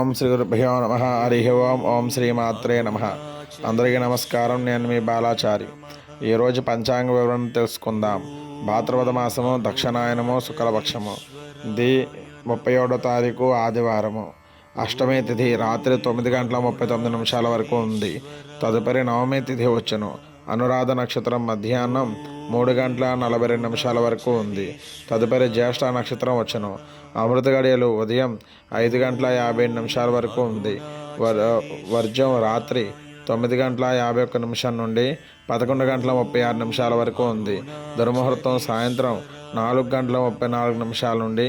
ఓం శ్రీ గురుభ్యో నమ. హరి ఓం. ఓం శ్రీమాత్రే నమ. అందరికీ నమస్కారం. నేను మీ బాలాచారి. ఈరోజు పంచాంగ వివరణ తెలుసుకుందాం. భాద్రపద మాసము, దక్షిణాయనము, శుక్లపక్షము. ఇది 31వ తారీఖు ఆదివారము. అష్టమి తిథి రాత్రి 9:39 వరకు ఉంది. తదుపరి నవమి తిథి వచ్చును. అనురాధ నక్షత్రం మధ్యాహ్నం 3:42 వరకు ఉంది. తదుపరి జ్యేష్ఠ నక్షత్రం వచ్చును. అమృత గడియలు ఉదయం 5:57 వరకు ఉంది. వర్జం రాత్రి 9:51 నుండి 11:36 వరకు ఉంది. దుర్ముహూర్తం సాయంత్రం 4:34 నుండి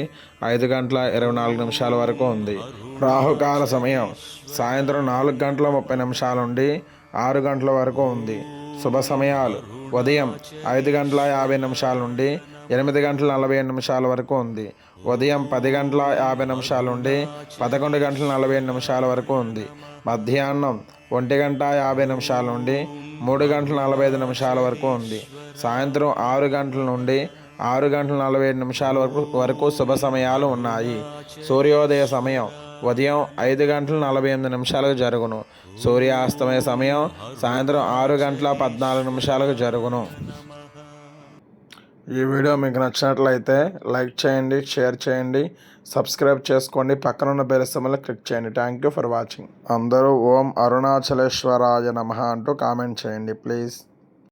5:24 వరకు ఉంది. రాహుకాల సమయం సాయంత్రం 4:30 నుండి 6 గంటల వరకు ఉంది. శుభ సమయాలు ఉదయం 5:50 నుండి 8:47 వరకు ఉంది. ఉదయం 10:50 నుండి 11:47 వరకు ఉంది. మధ్యాహ్నం 1:50 నుండి 3:45 వరకు ఉంది. సాయంత్రం 6 గంటల నుండి 6:45 వరకు శుభ సమయాలు ఉన్నాయి. సూర్యోదయ సమయం ఉదయం 5:48 జరుగును. సూర్యాస్తమయ సమయం సాయంత్రం 6:14 జరుగును. ఈ వీడియో మీకు నచ్చినట్లయితే లైక్ చేయండి, షేర్ చేయండి, సబ్స్క్రైబ్ చేసుకోండి, పక్కనున్న బెల్ సింబల్ క్లిక్ చేయండి. Thank you for watching. అందరూ ఓం అరుణాచలేశ్వరాయ నమః అంటూ కామెంట్ చేయండి ప్లీజ్.